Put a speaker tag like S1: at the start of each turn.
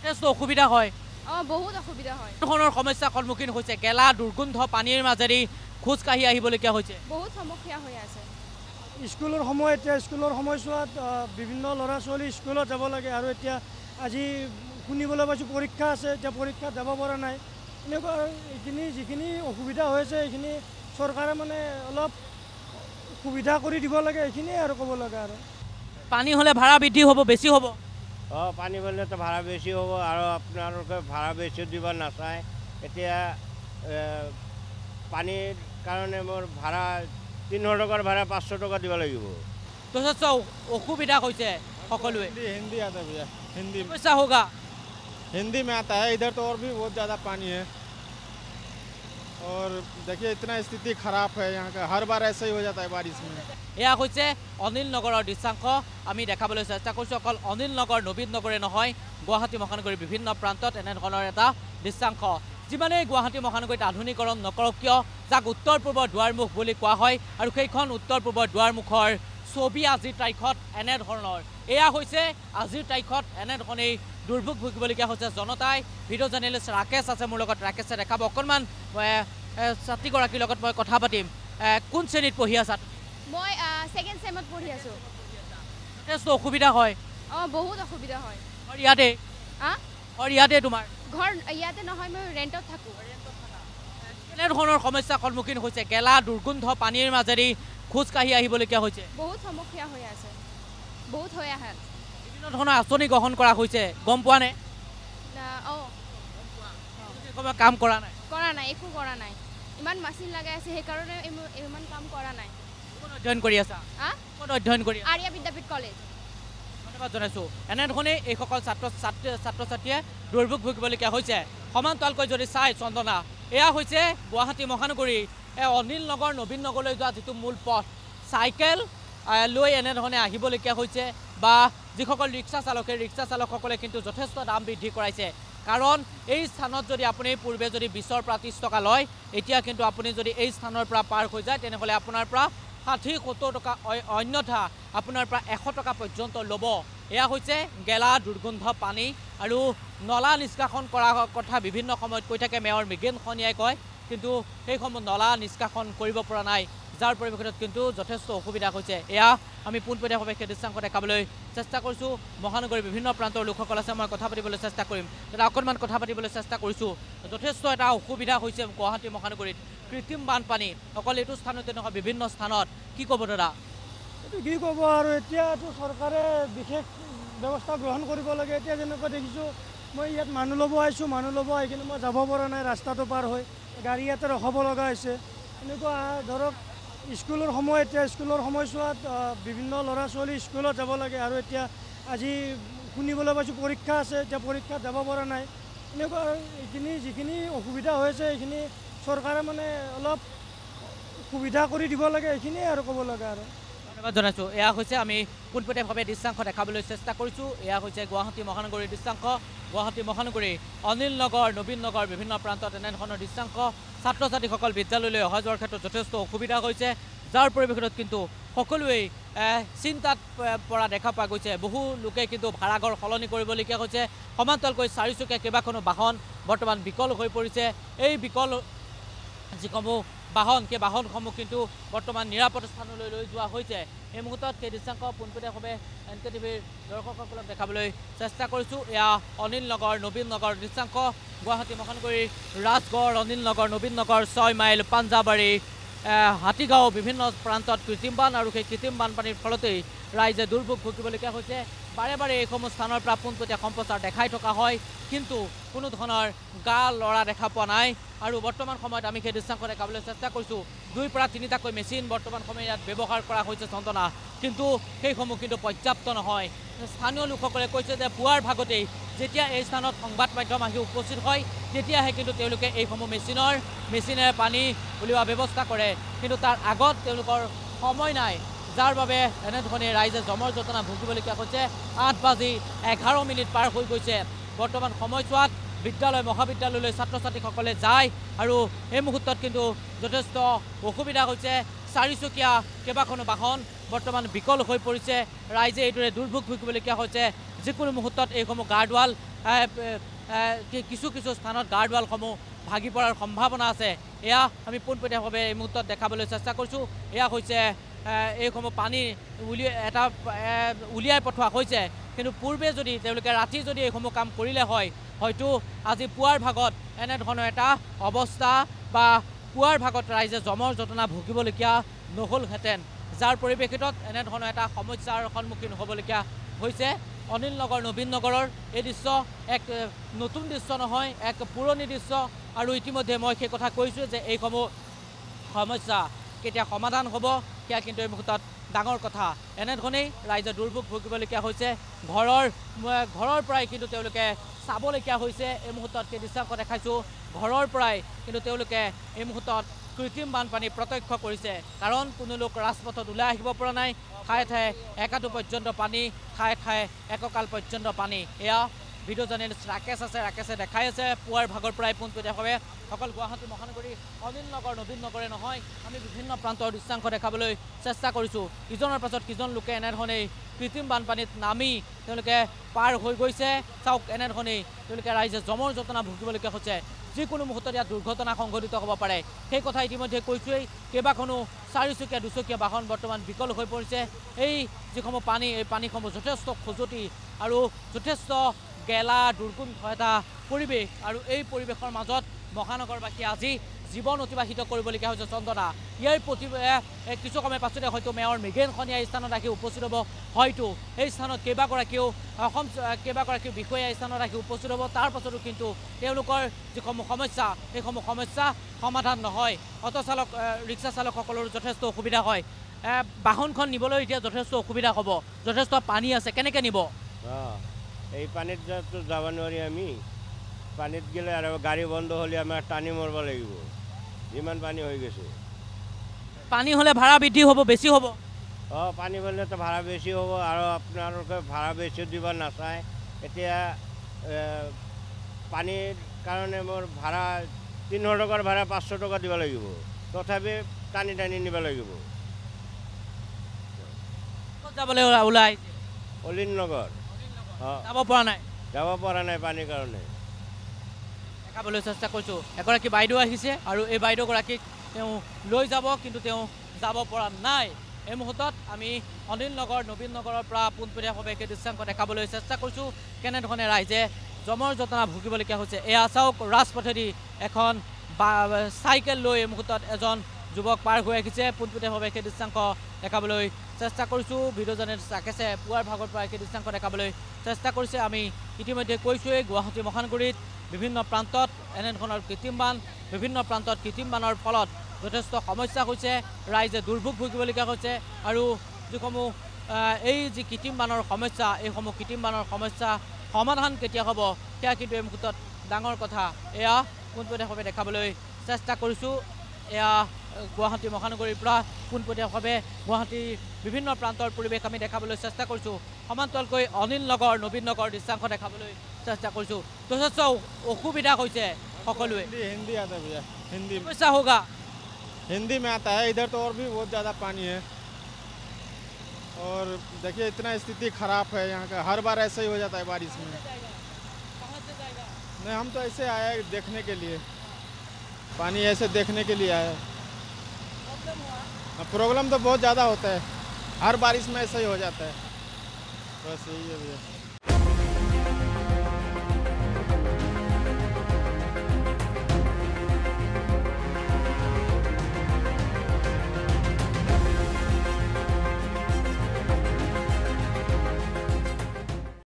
S1: যথেষ্ট অসুবিধা হয়
S2: বহুত অসুবিধা হয়
S1: ধৰণৰ সমস্যাৰ সন্মুখীন হৈছে গেলা দুৰ্গন্ধ পানীৰ মাজেদি খোজ কাঢ়ি আহিবলগীয়া হৈছে
S2: বহুত সমস্যা হৈ আছে
S3: স্কুলৰ সময় এতিয়া স্কুলৰ সময়ছোৱাত বিভিন্ন ল'ৰা ছোৱালী স্কুলত যাব লাগে আৰু এতিয়া আজি শুনিবলৈ পাইছোঁ পৰীক্ষা আছে এতিয়া পৰীক্ষাত যাব পৰা নাই এনেকুৱা এইখিনি যিখিনি অসুবিধা হৈছে এইখিনি চৰকাৰে মানে অলপ সুবিধা কৰি দিব লাগে এইখিনিয়ে আৰু ক'ব লাগে আৰু
S1: পানী হ'লে ভাড়া বৃদ্ধি হ'ব বেছি হ'ব
S4: পানী হ'লে তো ভাড়া বেছি হ'ব আৰু আপোনালোকে ভাড়া বেছি দিব নাচায় এতিয়া পানীৰ কাৰণে মোৰ ভাড়া 300 টকাৰ ভাড়া 500 টকা দিব লাগিব
S1: যথেষ্ট অসুবিধা হৈছে সকলোৱে
S5: हिंदी आता है भैया हिंदी
S1: সমস্যা হোগা
S5: हिंदी में आता है इधर तो और भी बहुत ज़्यादा पानी है और देखिए इतना स्थिति खराब है यहाँ का हर बार ऐसा ही हो जाता है बारिश में
S1: এয়া হৈছে অনিল নগৰৰ দৃশ্যাংশ আমি দেখাবলৈ চেষ্টা কৰিছোঁ অকল অনিল নগৰ নবীন নগৰে নহয় গুৱাহাটী মহানগৰীৰ বিভিন্ন প্ৰান্তত এনেধৰণৰ এটা দৃশ্যাংশ যিমানেই গুৱাহাটী মহানগৰীত আধুনিকৰণ নকৰক কিয় যাক উত্তৰ পূৰ্বৰ দুৱাৰমুখ বুলি কোৱা হয় আৰু সেইখন উত্তৰ পূৰ্বৰ দুৱাৰমুখৰ ছবি আজিৰ তাৰিখত এনেধৰণৰ এয়া হৈছে আজিৰ তাৰিখত এনেধৰণেই দুৰ্ভোগ ভুগিবলগীয়া হৈছে জনতাই ভিডিঅ' জাৰ্নেলিষ্ট ৰাকেশ আছে মোৰ লগত ৰাকেশে দেখাব অকণমান ছাত্ৰীগৰাকীৰ লগত মই কথা পাতিম কোন শ্ৰেণীত পঢ়ি আছা
S2: মই সেকেন্ড সেমত পঢ়ি আছো
S1: যথেষ্ট অসুবিধা হয়
S2: বহুত অসুবিধা হয়
S1: ঘৰ ইয়াতে ঘৰ ইয়াতে তোমাৰ
S2: ঘৰ ইয়াতে নহয় মই ৰেণ্টত থাকোঁ
S1: এনেধৰণৰ সমস্যাৰ সন্মুখীন হৈছে গেলা দুৰ্গন্ধ পানীৰ মাজেদি খোজ কাঢ়ি আহিবলগীয়া হৈছে
S2: বহুত সমস্যা হৈ আছে বহুত হৈ আহে
S1: বিভিন্ন ধৰণৰ আঁচনি গ্ৰহণ কৰা হৈছে গম পোৱা নে কাম কৰা নাই
S2: একো কৰা নাই ইমান মেচিন লগাই আছে সেইকাৰণে ইমান কাম কৰা নাই
S1: অধ্যয়ন কৰি আছা ক'ত অধ্যয়ন কৰি
S2: আৰ্য বিদ্যাপীঠ কলেজ
S1: ধন্যবাদ জনাইছোঁ এনেধৰণে এইসকল ছাত্ৰ ছাত্ৰীয়ে দুৰ্ভোগ ভুগিবলগীয়া হৈছে সমান্তৰালকৈ যদি চাই চন্দনা এয়া হৈছে গুৱাহাটী মহানগৰী অনিল নগৰ নবীন নগৰলৈ যোৱা যিটো মূল পথ চাইকেল লৈ এনেধৰণে আহিবলগীয়া হৈছে বা যিসকল ৰিক্সা চালক সেই ৰিক্সা চালকসকলে কিন্তু যথেষ্ট দাম বৃদ্ধি কৰাইছে কাৰণ এই স্থানত যদি আপুনি পূৰ্বে যদি 20ৰ পৰা 30 টকা লয় এতিয়া কিন্তু আপুনি যদি এই স্থানৰ পৰা পাৰ হৈ যায় তেনেহ'লে আপোনাৰ পৰা 60-70 টকা অন্যথা আপোনাৰ পৰা 100 টকা পৰ্যন্ত ল'ব এয়া হৈছে গেলা দুৰ্গন্ধ পানী আৰু নলা নিষ্কাশন কৰাৰ কথা বিভিন্ন সময়ত কৈ থাকে মেয়ৰ মৃগেন খনিয়াই কয় কিন্তু সেইসমূহ নলা নিষ্কাশন কৰিব পৰা নাই যাৰ পৰিপ্ৰেক্ষিতত কিন্তু যথেষ্ট অসুবিধা হৈছে এয়া আমি পোনপটীয়াভাৱে সেই দৃশ্যাংশ দেখাবলৈ চেষ্টা কৰিছোঁ মহানগৰীৰ বিভিন্ন প্ৰান্তৰ লোকসকল আছে মই কথা পাতিবলৈ চেষ্টা কৰিম দাদা অকণমান কথা পাতিবলৈ চেষ্টা কৰিছোঁ যথেষ্ট এটা অসুবিধা হৈছে গুৱাহাটী মহানগৰীত কৃত্ৰিম বানপানী অকল এইটো স্থানতে নহয় বিভিন্ন স্থানত কি ক'ব দাদা
S3: এইটো কি ক'ব আৰু এতিয়াতো চৰকাৰে বিশেষ ব্যৱস্থা গ্ৰহণ কৰিব লাগে এতিয়া যেনেকৈ দেখিছোঁ মই ইয়াত মানুহ ল'ব আহিছোঁ মানুহ ল'ব আহি কিনে মই যাব পৰা নাই ৰাস্তাটো পাৰ হৈ গাড়ী ইয়াতে ৰখাব লগা হৈছে এনেকুৱা ধৰক স্কুলৰ সময় এতিয়া স্কুলৰ সময়ছোৱাত বিভিন্ন ল'ৰা ছোৱালী স্কুলত যাব লাগে আৰু এতিয়া আজি শুনিবলৈ পাইছোঁ পৰীক্ষা আছে এতিয়া পৰীক্ষাত যাব পৰা নাই এনেকুৱা এইখিনি যিখিনি অসুবিধা হৈছে এইখিনি চৰকাৰে মানে অলপ সুবিধা কৰি দিব লাগে এইখিনিয়ে আৰু ক'ব লাগে আৰু
S1: ধন্যবাদ জনাইছোঁ এয়া হৈছে আমি পোনপটীয়াভাৱে দৃশ্যাংশ দেখাবলৈ চেষ্টা কৰিছোঁ এয়া হৈছে গুৱাহাটী মহানগৰীৰ দৃশ্যাংশ গুৱাহাটী মহানগৰী অনিল নগৰ নবীন নগৰ বিভিন্ন প্ৰান্তত এনেধৰণৰ দৃশ্যাংশ ছাত্ৰ ছাত্ৰীসকল বিদ্যালয়লৈ অহা যোৱাৰ ক্ষেত্ৰত যথেষ্ট অসুবিধা হৈছে যাৰ পৰিপ্ৰেক্ষিতত কিন্তু সকলোৱেই চিন্তাত পৰা দেখা পোৱা গৈছে বহু লোকে কিন্তু ভাড়াঘৰ সলনি কৰিবলগীয়া হৈছে সমান্তৰালকৈ চাৰিচকীয়া কেইবাখনো বাহন বৰ্তমান বিকল হৈ পৰিছে এই বিকল যিসমূহ বাহন সেই বাহনসমূহ কিন্তু বৰ্তমান নিৰাপদ স্থানলৈ লৈ যোৱা হৈছে এই মুহূৰ্তত সেই দৃশ্যাংশ পোনপটীয়াভাৱে NKTVৰ দৰ্শকসকলক দেখাবলৈ চেষ্টা কৰিছোঁ এয়া অনিল নগৰ নবীন নগৰ দৃশ্যাংশ গুৱাহাটী মহানগৰীৰ ৰাজগড় অনিল নগৰ নবীন নগৰ 6 মাইল পাঞ্জাবাৰী হাতীগাঁও বিভিন্ন প্ৰান্তত কৃত্ৰিম বান আৰু সেই কৃত্ৰিম বানপানীৰ ফলতেই ৰাইজে দুৰ্ভোগ ভুগিবলগীয়া হৈছে বাৰে বাৰে এইসমূহ স্থানৰ পৰা পোনপটীয়া সম্প্ৰচাৰ দেখাই থকা হয় কিন্তু কোনো ধৰণৰ গা লৰা দেখা পোৱা নাই আৰু বৰ্তমান সময়ত আমি সেই দৃশ্যাংশ দেখাবলৈ চেষ্টা কৰিছোঁ 2 পৰা 3টাকৈ মেচিন বৰ্তমান সময়ত ইয়াত ব্যৱহাৰ কৰা হৈছে চন্দনা কিন্তু সেইসমূহ কিন্তু পৰ্যাপ্ত নহয় স্থানীয় লোকসকলে কৈছে যে পুৱাৰ ভাগতেই যেতিয়া এই স্থানত সংবাদ মাধ্যম আহি উপস্থিত হয় তেতিয়াহে কিন্তু তেওঁলোকে এইসমূহ মেচিনেৰে পানী উলিওৱা ব্যৱস্থা কৰে কিন্তু তাৰ আগত তেওঁলোকৰ সময় নাই যাৰ বাবে এনেধৰণে ৰাইজে জমৰ যন্ত্ৰণা ভুগিবলগীয়া হৈছে 8:11 পাৰ হৈ গৈছে বৰ্তমান সময়ছোৱাত বিদ্যালয় মহাবিদ্যালয়লৈ ছাত্ৰ ছাত্ৰীসকলে যায় আৰু এই মুহূৰ্তত কিন্তু যথেষ্ট অসুবিধা হৈছে চাৰিচকীয়া কেইবাখনো বাহন বৰ্তমান বিকল হৈ পৰিছে ৰাইজে এইদৰে দুৰ্ভোগ ভুগিবলগীয়া হৈছে যিকোনো মুহূৰ্তত এইসমূহ গাৰ্ডৱাল কিছু কিছু স্থানত গাৰ্ডৱালসমূহ ভাগি পৰাৰ সম্ভাৱনা আছে। এয়া আমি পোনপটীয়াভাৱে এই মুহূৰ্তত দেখাবলৈ চেষ্টা কৰিছোঁ। এয়া হৈছে এইসমূহ পানী উলিয়াই পঠোৱা হৈছে, কিন্তু পূৰ্বে যদি তেওঁলোকে ৰাতি যদি এইসমূহ কাম কৰিলে হয়, হয়তো আজি পুৱাৰ ভাগত এনেধৰণৰ এটা অৱস্থা বা পুৱাৰ ভাগত ৰাইজে জমৰ যন্ত্ৰণা ভুগিবলগীয়া নহ'লহেঁতেন, যাৰ পৰিপ্ৰেক্ষিতত এনেধৰণৰ এটা সমস্যাৰ সন্মুখীন হ'বলগীয়া হৈছে। অনিল নগৰ নবীন নগৰৰ এই দৃশ্য এক নতুন দৃশ্য নহয়, এক পুৰণি দৃশ্য। আৰু ইতিমধ্যে মই সেই কথা কৈছোঁ যে এইসমূহ সমস্যা কেতিয়া সমাধান হ'ব সেয়া কিন্তু এই মুহূৰ্তত ডাঙৰ কথা। এনেধৰণেই ৰাইজে দুৰ্ভোগ ভুগিবলগীয়া হৈছে। ঘৰৰ পৰাই কিন্তু তেওঁলোকে চাবলগীয়া হৈছে। এই মুহূৰ্তত সেই দৃশ্যাংশ দেখাইছোঁ, ঘৰৰ পৰাই কিন্তু তেওঁলোকে এই মুহূৰ্তত কৃত্ৰিম বানপানী প্ৰত্যক্ষ কৰিছে। কাৰণ কোনো লোক ৰাজপথত ওলাই আহিব পৰা নাই। ঠায়ে ঠায়ে একাটো পৰ্যন্ত পানী, ঠায়ে ঠায়ে এককাল পৰ্যন্ত পানী। এয়া ভিডিঅ' জাৰ্নেলিষ্ট ৰাকেশ আছে, ৰাকেশে দেখাই আছে পুৱাৰ ভাগৰ পৰাই পোনপটীয়াভাৱে। অকল গুৱাহাটী মহানগৰী অনিল নগৰ নবীন নগৰে নহয়, আমি বিভিন্ন প্ৰান্তৰ দৃশ্যাংশ দেখাবলৈ চেষ্টা কৰিছোঁ। ইজনৰ পাছত সিজন লোকে এনেধৰণেই কৃত্ৰিম বানপানীত নামি তেওঁলোকে পাৰ হৈ গৈছে। চাওক এনেধৰণেই তেওঁলোকে ৰাইজে জমৰ যন্ত্ৰণা ভুগিবলগীয়া হৈছে। যিকোনো মুহূৰ্তত ইয়াত দুৰ্ঘটনা সংঘটিত হ'ব পাৰে, সেই কথা ইতিমধ্যে কৈছোঁৱেই। কেইবাখনো চাৰিচকীয়া দুচকীয়া বাহন বৰ্তমান বিকল হৈ পৰিছে। এই যিসমূহ পানী, এই পানীসমূহ যথেষ্ট খজুৱতি আৰু যথেষ্ট গেলা দুৰ্গন্ধ এটা পৰিৱেশ। আৰু এই পৰিৱেশৰ মাজত মহানগৰবাসীয়ে আজি জীৱন অতিবাহিত কৰিবলগীয়া হৈছে। চন্দনা, ইয়াৰ কিছু সময় পাছতে হয়তো মেয়ৰ মৃগেন খনিয়া এই স্থানত আহি উপস্থিত হ'ব। হয়তো এই স্থানত কেইবাগৰাকীও বিষয়া এই স্থানত আহি উপস্থিত হ'ব। তাৰ পাছতো কিন্তু তেওঁলোকৰ যিসমূহ সমস্যা, সেইসমূহ সমস্যা সমাধান নহয়। অটোচালক, ৰিক্সা চালকসকলৰো যথেষ্ট অসুবিধা হয়। বাহনখন নিবলৈ এতিয়া যথেষ্ট অসুবিধা হ'ব। যথেষ্ট পানী আছে, কেনেকৈ নিব?
S4: এই পানীত যাব নোৱাৰি। আমি পানীত গ'লে আৰু গাড়ী বন্ধ হ'লে আমাৰ টানি মৰিব লাগিব, যিমান পানী হৈ গৈছে।
S1: পানী হ'লে ভাড়া বৃদ্ধি হ'ব, বেছি হ'ব।
S4: পানী হ'লেতো ভাড়া বেছি হ'ব, আৰু আপোনালোকে ভাড়া বেছি দিব নাচায়। এতিয়া পানীৰ কাৰণে মোৰ ভাড়া 300 টকাৰ ভাড়া 500 টকা দিব লাগিব, তথাপি টানি টানি নিব লাগিব।
S1: ক'ত যাবলৈ ওলাই?
S4: অনিল নগৰ।
S1: যাব পৰা নাই?
S4: যাব পৰা নাই পানীৰ কাৰণে।
S1: দেখাবলৈ চেষ্টা কৰিছোঁ। এগৰাকী বাইদেউ আহিছে আৰু এই বাইদেউগৰাকীক তেওঁ লৈ যাব, কিন্তু তেওঁ যাব পৰা নাই। এই মুহূৰ্তত আমি অনিল নগৰ নবীন নগৰৰ পৰা পোনপটীয়াভাৱে সেই দৃশ্যাংশ দেখাবলৈ চেষ্টা কৰিছোঁ, কেনেধৰণে ৰাইজে জমৰ যন্ত্ৰণা ভুগিবলগীয়া হৈছে। এয়া চাওক, ৰাজপথেদি এখন চাইকেল লৈ এই মুহূৰ্তত এজন যুৱক পাৰ হৈ আহিছে। পোনপটীয়াভাৱে সেই দৃশ্যাংশ দেখাবলৈ চেষ্টা কৰিছোঁ। ভিডিঅ' জাৰ্নেলিষ্ট ৰাকেশে পুৱাৰ ভাগৰ পৰা সেই দৃশ্যাংশ দেখাবলৈ চেষ্টা কৰিছে। আমি ইতিমধ্যে কৈছোঁৱেই, গুৱাহাটী মহানগৰীত বিভিন্ন প্ৰান্তত এনেধৰণৰ কৃত্ৰিম বান, বিভিন্ন প্ৰান্তত কৃত্ৰিম বানৰ ফলত যথেষ্ট সমস্যা হৈছে। ৰাইজে দুৰ্ভোগ ভুগিবলগীয়া হৈছে। আৰু যিসমূহ এই যি কৃত্ৰিম বানৰ সমস্যা, এইসমূহ কৃত্ৰিম বানৰ সমস্যা সমাধান কেতিয়া হ'ব সেয়া কিন্তু এই মুহূৰ্তত ডাঙৰ কথা। এয়া পোনপটীয়াভাৱে দেখাবলৈ চেষ্টা কৰিছোঁ। এয়া গুৱাহাটী মহানগৰীৰ পৰা পোনপটীয়াভাৱে গুৱাহাটীৰ বিভিন্ন প্ৰান্তৰ পৰিৱেশ আমি দেখাবলৈ চেষ্টা কৰিছোঁ। সমান্তৰালকৈ অনিল নগৰ নবীন নগৰ দৃশ্যাংশ দেখাবলৈ চেষ্টা কৰিছোঁ। যথেষ্ট অসুবিধা হৈছে সকলোৱে।
S5: हिंदी आता है भैया, हिंदी में
S1: समस्या होगा,
S5: हिंदी में आता है। इधर तो और भी बहुत ज़्यादा पानी है, और देखिए इतना स्थिति खराब है यहाँ का। हर बार ऐसा ही हो जाता है बारिश में। नहीं, हम तो ऐसे आए हैं देखने के लिए, पानी ऐसे देखने के लिए आए। प्रॉब्लम तो बहुत ज़्यादा होता है, हर बारिश में ऐसा ही हो जाता है। बस यही है भैया।